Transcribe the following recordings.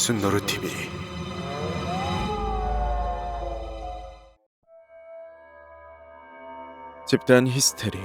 순노르 TV. 집단 히스테리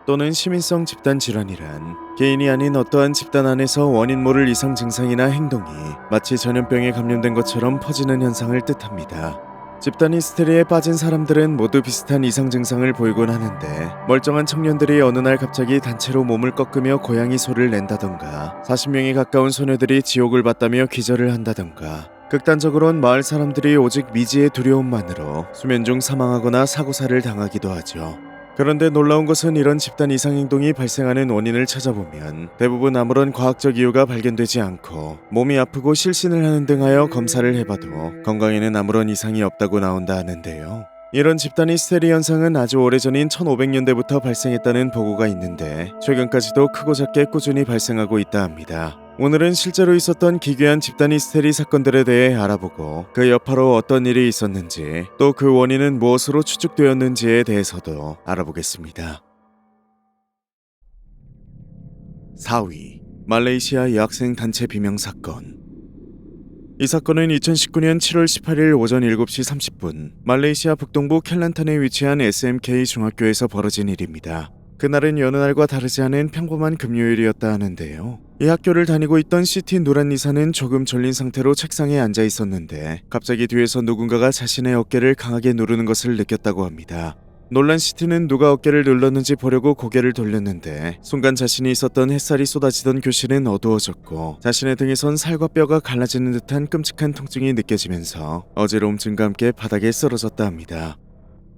또는 시민성 집단 질환이란 개인이 아닌 어떠한 집단 안에서 원인 모를 이상 증상이나 행동이 마치 전염병에 감염된 것처럼 퍼지는 현상을 뜻합니다. 집단 히스테리에 빠진 사람들은 모두 비슷한 이상 증상을 보이곤 하는데, 멀쩡한 청년들이 어느 날 갑자기 단체로 몸을 꺾으며 고양이 소리를 낸다던가, 40명이 가까운 소녀들이 지옥을 봤다며 기절을 한다던가, 극단적으론 마을 사람들이 오직 미지의 두려움만으로 수면 중 사망하거나 사고사를 당하기도 하죠. 그런데 놀라운 것은 이런 집단 이상 행동이 발생하는 원인을 찾아보면 대부분 아무런 과학적 이유가 발견되지 않고, 몸이 아프고 실신을 하는 등 하여 검사를 해봐도 건강에는 아무런 이상이 없다고 나온다 하는데요. 이런 집단 히스테리 현상은 아주 오래전인 1500년대부터 발생했다는 보고가 있는데, 최근까지도 크고 작게 꾸준히 발생하고 있다 합니다. 오늘은 실제로 있었던 기괴한 집단 히스테리 사건들에 대해 알아보고, 그 여파로 어떤 일이 있었는지, 또 그 원인은 무엇으로 추측되었는지에 대해서도 알아보겠습니다. 4위, 말레이시아 여학생 단체 비명 사건. 이 사건은 2019년 7월 18일 오전 7시 30분 말레이시아 북동부 켈란탄에 위치한 SMK 중학교에서 벌어진 일입니다. 그날은 여느 날과 다르지 않은 평범한 금요일이었다 하는데요. 이 학교를 다니고 있던 시티 누란 니사는 조금 졸린 상태로 책상에 앉아 있었는데, 갑자기 뒤에서 누군가가 자신의 어깨를 강하게 누르는 것을 느꼈다고 합니다. 놀란 시티는 누가 어깨를 눌렀는지 보려고 고개를 돌렸는데, 순간 자신이 있었던 햇살이 쏟아지던 교실은 어두워졌고, 자신의 등에선 살과 뼈가 갈라지는 듯한 끔찍한 통증이 느껴지면서 어지러움증과 함께 바닥에 쓰러졌다 합니다.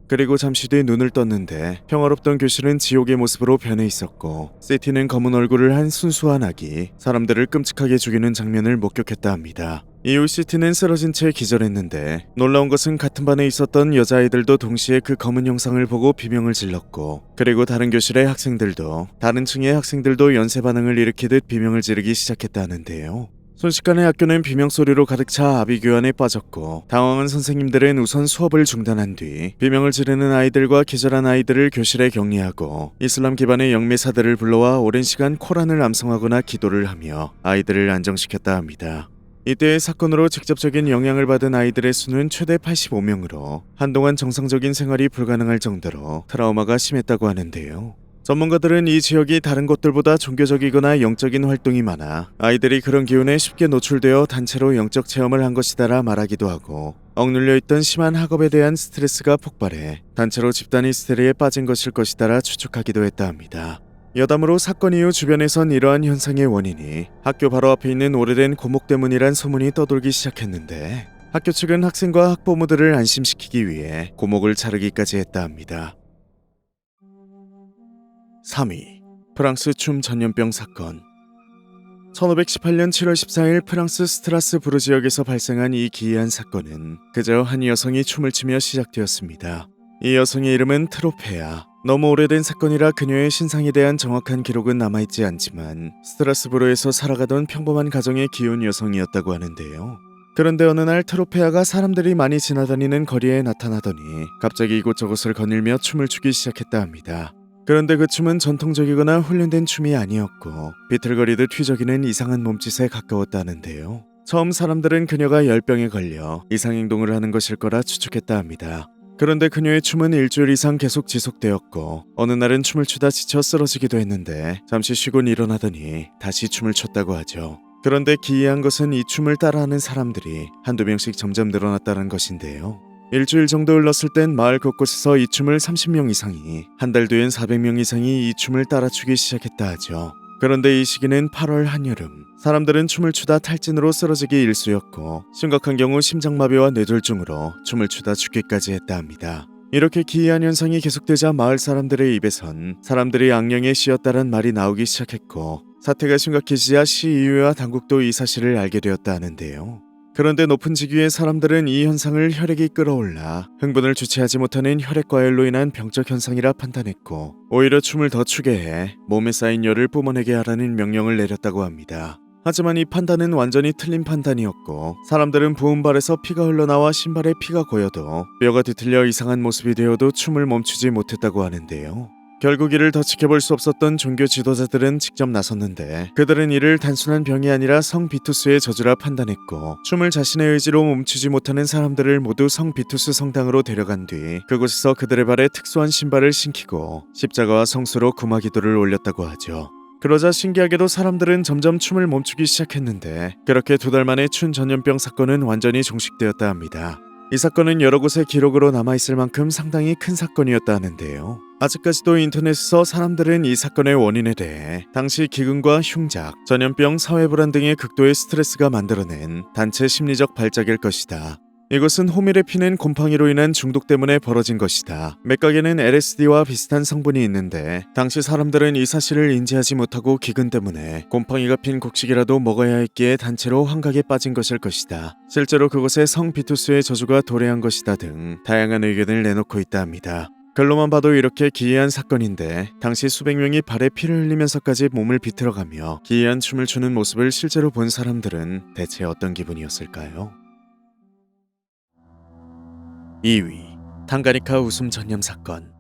그리고 잠시 뒤 눈을 떴는데 평화롭던 교실은 지옥의 모습으로 변해 있었고, 시티는 검은 얼굴을 한 순수한 아기, 사람들을 끔찍하게 죽이는 장면을 목격했다 합니다. 이후 시티는 쓰러진 채 기절했는데, 놀라운 것은 같은 반에 있었던 여자아이들도 동시에 그 검은 형상을 보고 비명을 질렀고, 그리고 다른 교실의 학생들도, 다른 층의 학생들도 연쇄 반응을 일으키듯 비명을 지르기 시작했다는데요. 순식간에 학교는 비명소리로 가득 차 아비규환에 빠졌고, 당황한 선생님들은 우선 수업을 중단한 뒤 비명을 지르는 아이들과 기절한 아이들을 교실에 격리하고, 이슬람 기반의 영매사들을 불러와 오랜 시간 코란을 암송하거나 기도를 하며 아이들을 안정시켰다 합니다. 이때의 사건으로 직접적인 영향을 받은 아이들의 수는 최대 85명으로 한동안 정상적인 생활이 불가능할 정도로 트라우마가 심했다고 하는데요. 전문가들은 이 지역이 다른 곳들보다 종교적이거나 영적인 활동이 많아 아이들이 그런 기운에 쉽게 노출되어 단체로 영적 체험을 한 것이다라 말하기도 하고, 억눌려 있던 심한 학업에 대한 스트레스가 폭발해 단체로 집단 히스테리에 빠진 것일 것이다라 추측하기도 했다 합니다. 여담으로 사건 이후 주변에선 이러한 현상의 원인이 학교 바로 앞에 있는 오래된 고목 때문이란 소문이 떠돌기 시작했는데, 학교 측은 학생과 학부모들을 안심시키기 위해 고목을 자르기까지 했다 합니다. 3위, 프랑스 춤 전염병 사건. 1518년 7월 14일 프랑스 스트라스부르 지역에서 발생한 이 기이한 사건은 그저 한 여성이 춤을 추며 시작되었습니다. 이 여성의 이름은 트로페아. 너무 오래된 사건이라 그녀의 신상에 대한 정확한 기록은 남아있지 않지만, 스트라스부르에서 살아가던 평범한 가정의 귀여운 여성이었다고 하는데요. 그런데 어느 날 트로페아가 사람들이 많이 지나다니는 거리에 나타나더니 갑자기 이곳저곳을 거닐며 춤을 추기 시작했다 합니다. 그런데 그 춤은 전통적이거나 훈련된 춤이 아니었고, 비틀거리듯 휘저기는 이상한 몸짓에 가까웠다는데요. 처음 사람들은 그녀가 열병에 걸려 이상행동을 하는 것일 거라 추측했다 합니다. 그런데 그녀의 춤은 일주일 이상 계속 지속되었고, 어느 날은 춤을 추다 지쳐 쓰러지기도 했는데 잠시 쉬곤 일어나더니 다시 춤을 췄다고 하죠. 그런데 기이한 것은 이 춤을 따라하는 사람들이 한두 명씩 점점 늘어났다는 것인데요. 일주일 정도 흘렀을 땐 마을 곳곳에서 이 춤을 30명 이상이, 한 달 뒤엔 400명 이상이 이 춤을 따라 추기 시작했다 하죠. 그런데 이 시기는 8월 한여름, 사람들은 춤을 추다 탈진으로 쓰러지기 일쑤였고, 심각한 경우 심장마비와 뇌졸중으로 춤을 추다 죽기까지 했다 합니다. 이렇게 기이한 현상이 계속되자 마을 사람들의 입에선 사람들이 악령에 씌었다는 말이 나오기 시작했고, 사태가 심각해지자 시의회와 당국도 이 사실을 알게 되었다 하는데요. 그런데 높은 직위의 사람들은 이 현상을 혈액이 끓어올라 흥분을 주체하지 못하는 혈액과열로 인한 병적 현상이라 판단했고, 오히려 춤을 더 추게 해 몸에 쌓인 열을 뿜어내게 하라는 명령을 내렸다고 합니다. 하지만 이 판단은 완전히 틀린 판단이었고, 사람들은 부은 발에서 피가 흘러나와 신발에 피가 고여도, 뼈가 뒤틀려 이상한 모습이 되어도 춤을 멈추지 못했다고 하는데요. 결국 이를 더 지켜볼 수 없었던 종교 지도자들은 직접 나섰는데 그들은 이를 단순한 병이 아니라 성 비투스의 저주라 판단했고 춤을 자신의 의지로 멈추지 못하는 사람들을 모두 성 비투스 성당으로 데려간 뒤 그곳에서 그들의 발에 특수한 신발을 신기고 십자가와 성수로 구마 기도를 올렸다고 하죠. 그러자 신기하게도 사람들은 점점 춤을 멈추기 시작했는데 그렇게 2달 만에 춘 전염병 사건은 완전히 종식되었다 합니다. 이 사건은 여러 곳에 기록으로 남아있을 만큼 상당히 큰 사건이었다 하는데요. 아직까지도 인터넷에서 사람들은 이 사건의 원인에 대해 당시 기근과 흉작, 전염병, 사회불안 등의 극도의 스트레스가 만들어낸 단체 심리적 발작일 것이다. 이것은 호밀에 피는 곰팡이로 인한 중독 때문에 벌어진 것이다. 맥각에는 LSD와 비슷한 성분이 있는데 당시 사람들은 이 사실을 인지하지 못하고 기근 때문에 곰팡이가 핀 곡식이라도 먹어야 했기에 단체로 환각에 빠진 것일 것이다. 실제로 그곳에 성 비투스의 저주가 도래한 것이다 등 다양한 의견을 내놓고 있다 합니다. 글로만 봐도 이렇게 기이한 사건인데 당시 수백 명이 발에 피를 흘리면서까지 몸을 비틀어가며 기이한 춤을 추는 모습을 실제로 본 사람들은 대체 어떤 기분이었을까요? 2위. 탕가니카 웃음 전염 사건.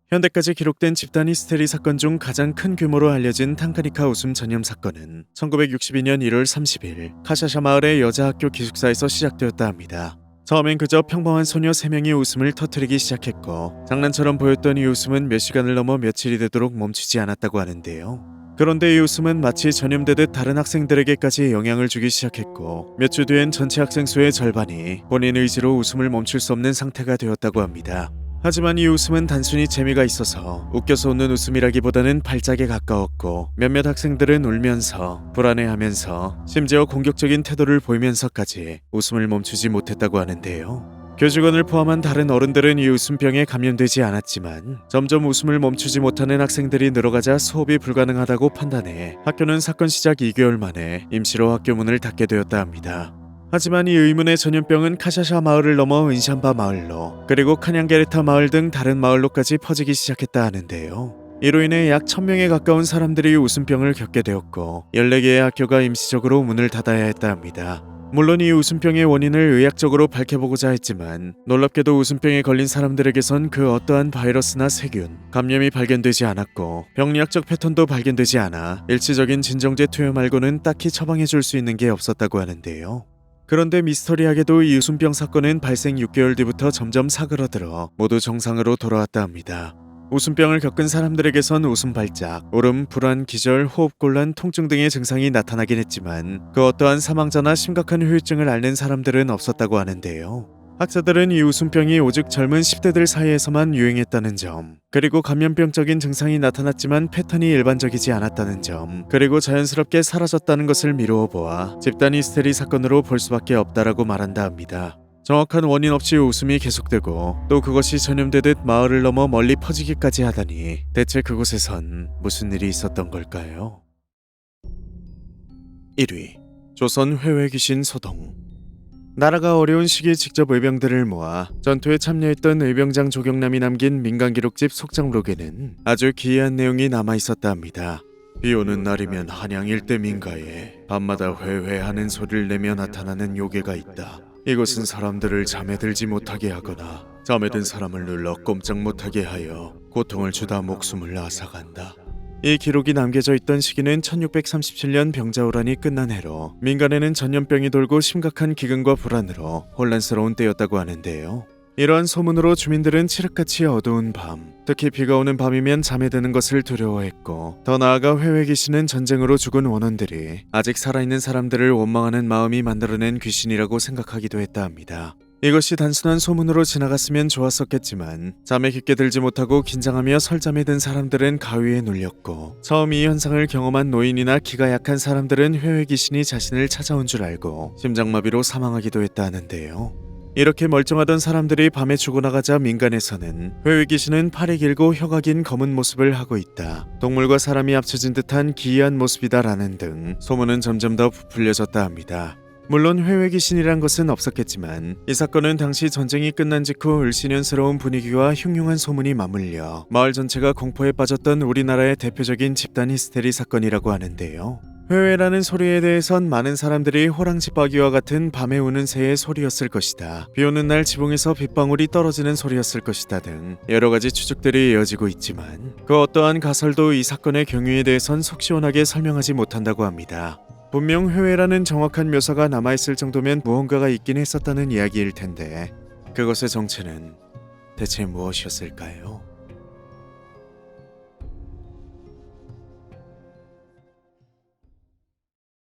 현대까지 기록된 집단 히스테리 사건 중 가장 큰 규모로 알려진 탕가니카 웃음 전염 사건은 1962년 1월 30일 카샤샤 마을의 여자 학교 기숙사에서 시작되었다 합니다. 처음엔 그저 평범한 소녀 3명이 웃음을 터뜨리기 시작했고 장난처럼 보였던 이 웃음은 몇 시간을 넘어 며칠이 되도록 멈추지 않았다고 하는데요. 그런데 이 웃음은 마치 전염되듯 다른 학생들에게까지 영향을 주기 시작했고 몇 주 뒤엔 전체 학생 수의 절반이 본인 의지로 웃음을 멈출 수 없는 상태가 되었다고 합니다. 하지만 이 웃음은 단순히 재미가 있어서 웃겨서 웃는 웃음이라기보다는 발작에 가까웠고 몇몇 학생들은 울면서 불안해하면서 심지어 공격적인 태도를 보이면서까지 웃음을 멈추지 못했다고 하는데요. 교직원을 포함한 다른 어른들은 이 웃음병에 감염되지 않았지만 점점 웃음을 멈추지 못하는 학생들이 늘어가자 수업이 불가능하다고 판단해 학교는 사건 시작 2개월 만에 임시로 학교 문을 닫게 되었다 합니다. 하지만 이 의문의 전염병은 카샤샤 마을을 넘어 은샨바 마을로 그리고 카냥게르타 마을 등 다른 마을로까지 퍼지기 시작했다 하는데요. 이로 인해 약 1000명에 가까운 사람들이 웃음병을 겪게 되었고 14개의 학교가 임시적으로 문을 닫아야 했다 합니다. 물론 이 웃음병의 원인을 의학적으로 밝혀보고자 했지만 놀랍게도 웃음병에 걸린 사람들에게선 그 어떠한 바이러스나 세균, 감염이 발견되지 않았고 병리학적 패턴도 발견되지 않아 일시적인 진정제 투여 말고는 딱히 처방해줄 수 있는 게 없었다고 하는데요. 그런데 미스터리하게도 이 웃음병 사건은 발생 6개월 뒤부터 점점 사그러들어 모두 정상으로 돌아왔다 합니다. 웃음병을 겪은 사람들에게선 웃음 발작, 울음, 불안, 기절, 호흡곤란, 통증 등의 증상이 나타나긴 했지만 그 어떠한 사망자나 심각한 후유증을 앓는 사람들은 없었다고 하는데요. 학자들은 이 웃음병이 오직 젊은 10대들 사이에서만 유행했다는 점, 그리고 감염병적인 증상이 나타났지만 패턴이 일반적이지 않았다는 점, 그리고 자연스럽게 사라졌다는 것을 미루어 보아 집단 히스테리 사건으로 볼 수밖에 없다라고 말한다 합니다. 정확한 원인 없이 웃음이 계속되고 또 그것이 전염되듯 마을을 넘어 멀리 퍼지기까지 하다니 대체 그곳에선 무슨 일이 있었던 걸까요? 1위. 조선 회외 귀신 소동. 나라가 어려운 시기에 직접 의병들을 모아 전투에 참여했던 의병장 조경남이 남긴 민간 기록집 속장록에는 아주 기이한 내용이 남아있었다 합니다. 비 오는 날이면 한양 일대 민가에 밤마다 회회하는 소리를 내며 나타나는 요괴가 있다. 이것은 사람들을 잠에 들지 못하게 하거나 잠에 든 사람을 눌러 꼼짝 못하게 하여 고통을 주다 목숨을 앗아간다. 이 기록이 남겨져 있던 시기는 1637년 병자호란이 끝난 해로 민간에는 전염병이 돌고 심각한 기근과 불안으로 혼란스러운 때였다고 하는데요. 이러한 소문으로 주민들은 칠흑같이 어두운 밤, 특히 비가 오는 밤이면 잠에 드는 것을 두려워했고 더 나아가 회외 귀신은 전쟁으로 죽은 원원들이 아직 살아있는 사람들을 원망하는 마음이 만들어낸 귀신이라고 생각하기도 했다 합니다. 이것이 단순한 소문으로 지나갔으면 좋았었겠지만 잠에 깊게 들지 못하고 긴장하며 설잠에 든 사람들은 가위에 눌렸고 처음 이 현상을 경험한 노인이나 기가 약한 사람들은 회외 귀신이 자신을 찾아온 줄 알고 심장마비로 사망하기도 했다 하는데요. 이렇게 멀쩡하던 사람들이 밤에 죽어나가자 민간에서는 회외 귀신은 팔이 길고 혀가 긴 검은 모습을 하고 있다. 동물과 사람이 합쳐진 듯한 기이한 모습이다라는 등 소문은 점점 더 부풀려졌다 합니다. 물론 회외 귀신이란 것은 없었겠지만 이 사건은 당시 전쟁이 끝난 직후 을씨년스러운 분위기와 흉흉한 소문이 맞물려 마을 전체가 공포에 빠졌던 우리나라의 대표적인 집단 히스테리 사건이라고 하는데요. 회외라는 소리에 대해선 많은 사람들이 호랑지빠기와 같은 밤에 우는 새의 소리였을 것이다. 비 오는 날 지붕에서 빗방울이 떨어지는 소리였을 것이다 등 여러 가지 추측들이 이어지고 있지만 그 어떠한 가설도 이 사건의 경위에 대해선 속 시원하게 설명하지 못한다고 합니다. 분명 회외라는 정확한 묘사가 남아있을 정도면 무언가가 있긴 했었다는 이야기일 텐데 그것의 정체는 대체 무엇이었을까요?